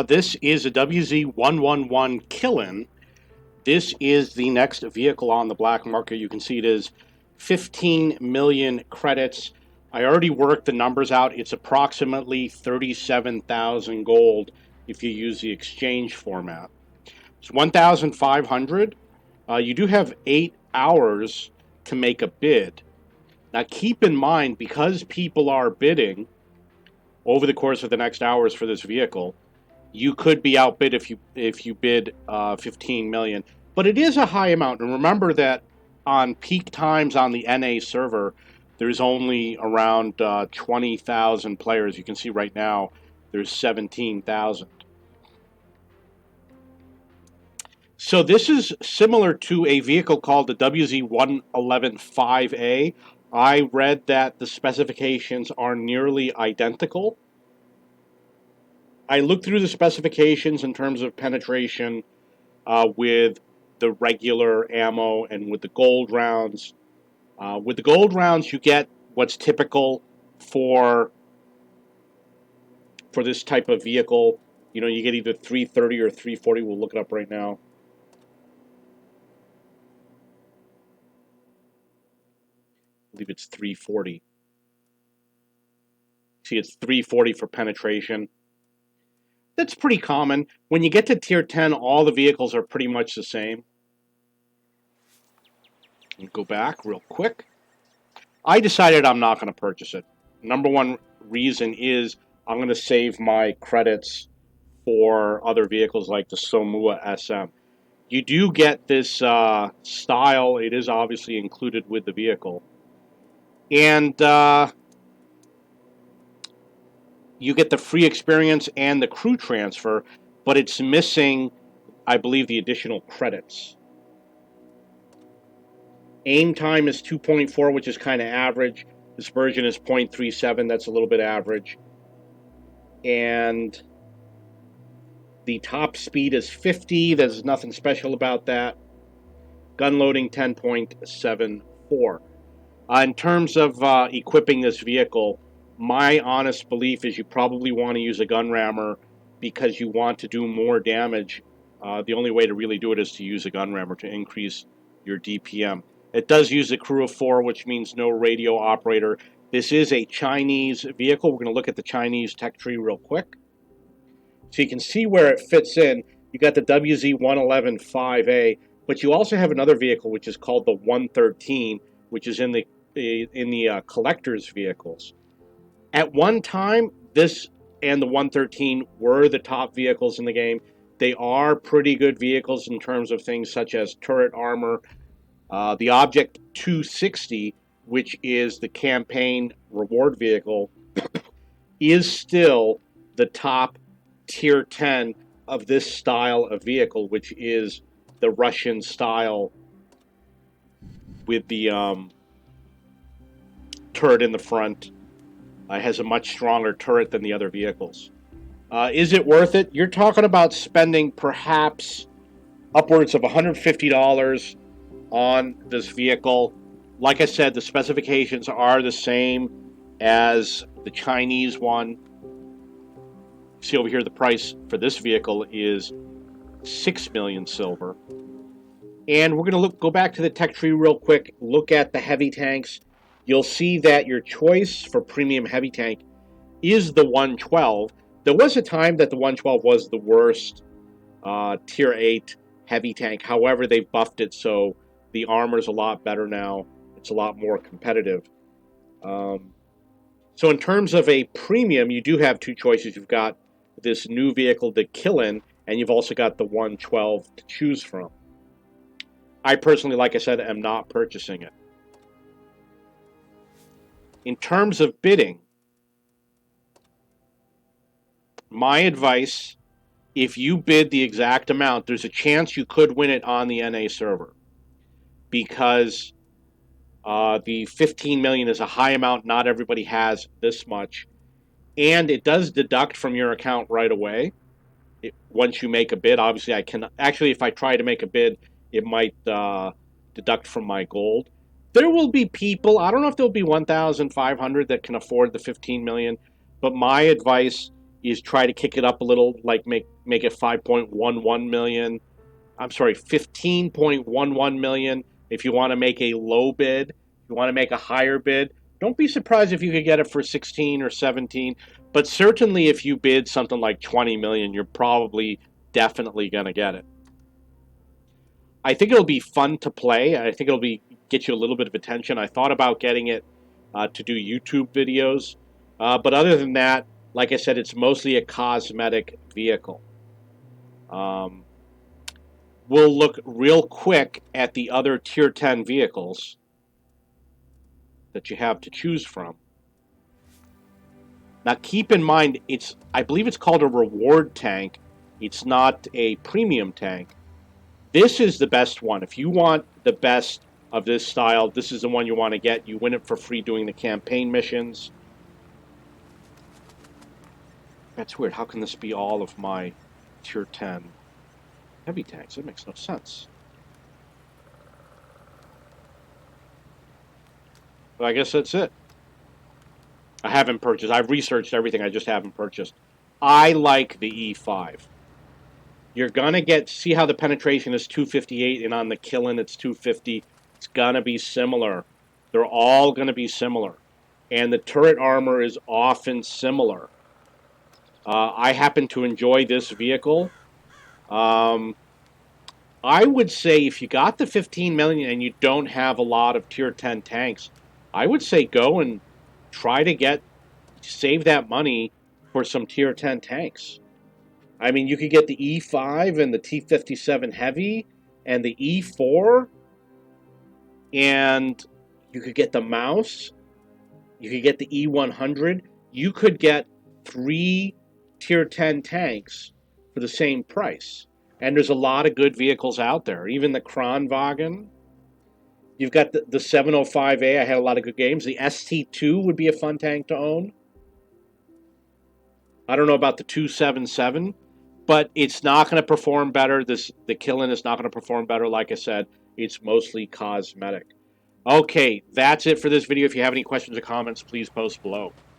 This is a WZ111 Qilin. This is the next vehicle on the black market. You can see it is 15 million credits. I already worked the numbers out. It's approximately 37,000 gold if you use the exchange format. It's 1,500. You do have 8 hours to make a bid. Now keep in mind, because people are bidding over the course of the next hours for this vehicle, you could be outbid if you bid 15 million. But it is a high amount, and remember that on peak times on the NA server, there's only around 20,000 players. You can see right now there's 17,000. So this is similar to a vehicle called the WZ111-5A. I read that the specifications are nearly identical. I looked through the specifications in terms of penetration with the regular ammo and with the gold rounds. With the gold rounds, you get what's typical for this type of vehicle. You know, you get either 330 or 340. We'll look it up right now. I believe it's 340. See, it's 340 for penetration. That's pretty common. When you get to tier 10, all the vehicles are pretty much the same. Go back real quick. I decided I'm not going to purchase it. Number one reason is I'm going to save my credits for other vehicles like the Somua SM. You do get this style. It is obviously included with the vehicle. And you get the free experience and the crew transfer, but it's missing, I believe, the additional credits. Aim time is 2.4, which is kind of average. Dispersion is 0.37, that's a little bit average. And the top speed is 50, there's nothing special about that. Gun loading 10.74. In terms of equipping this vehicle, my honest belief is you probably want to use a gun rammer because you want to do more damage. The only way to really do it is to use a gun rammer to increase your DPM. It does use a crew of 4, which means no radio operator. This is a Chinese vehicle. We're going to look at the Chinese tech tree real quick. So you can see where it fits in. You got the WZ111-5A, but you also have another vehicle which is called the 113, which is in the collector's vehicles. At one time, this and the 113 were the top vehicles in the game. They are pretty good vehicles in terms of things such as turret armor. The Object 260, which is the campaign reward vehicle, is still the top tier 10 of this style of vehicle, which is the Russian style with the turret in the front. Has a much stronger turret than the other vehicles. Is it worth it? You're talking about spending perhaps upwards of $150 on this vehicle. Like I said, the specifications are the same as the Chinese one. See over here, the price for this vehicle is 6 million silver. And we're going to go back to the tech tree real quick, look at the heavy tanks. You'll see that your choice for premium heavy tank is the 112. There was a time that the 112 was the worst tier 8 heavy tank. However, they've buffed it, so the armor's a lot better now. It's a lot more competitive. So in terms of a premium, you do have two choices. You've got this new vehicle, the Qilin, and you've also got the 112 to choose from. I personally, like I said, am not purchasing it. In terms of bidding, my advice, if you bid the exact amount, there's a chance you could win it on the NA server, because the 15 million is a high amount. Not everybody has this much, and it does deduct from your account right away once you make a bid. Obviously, I can actually, if I try to make a bid, it might deduct from my gold. There will be people, I don't know if there'll be 1,500 that can afford the 15 million, but my advice is try to kick it up a little, like make it 5.11 million. I'm sorry, 15.11 million. If you want to make a low bid, if you want to make a higher bid, don't be surprised if you could get it for 16 or 17. But certainly, if you bid something like 20 million, you're probably definitely going to get it. I think it'll be fun to play. I think it'll be get you a little bit of attention. I thought about getting it to do YouTube videos, but other than that, like I said, it's mostly a cosmetic vehicle. Um, we'll look real quick at the other Tier 10 vehicles that you have to choose from. Now, keep in mind, I believe it's called a reward tank. It's not a premium tank. This is the best one. If you want the best of this style, this is the one you want to get. You win it for free doing the campaign missions. That's weird. How can this be all of my Tier 10 heavy tanks? That makes no sense. But I guess that's it. I haven't purchased. I've researched everything. I just haven't purchased. I like the E5. You're gonna see how the penetration is 258, and on the Qilin it's 250. It's gonna be similar. They're all gonna be similar, and the turret armor is often similar. I happen to enjoy this vehicle. I would say if you got the 15 million and you don't have a lot of Tier 10 tanks, I would say go and try to save that money for some Tier 10 tanks. I mean, you could get the E5 and the T57 Heavy and the E4, and you could get the Mouse. You could get the E100. You could get 3 Tier 10 tanks for the same price. And there's a lot of good vehicles out there. Even the Kranwagen. You've got the 705A. I had a lot of good games. The ST2 would be a fun tank to own. I don't know about the 277, but it's not going to perform better. The Qilin is not going to perform better. Like I said, it's mostly cosmetic. Okay, that's it for this video. If you have any questions or comments, please post below.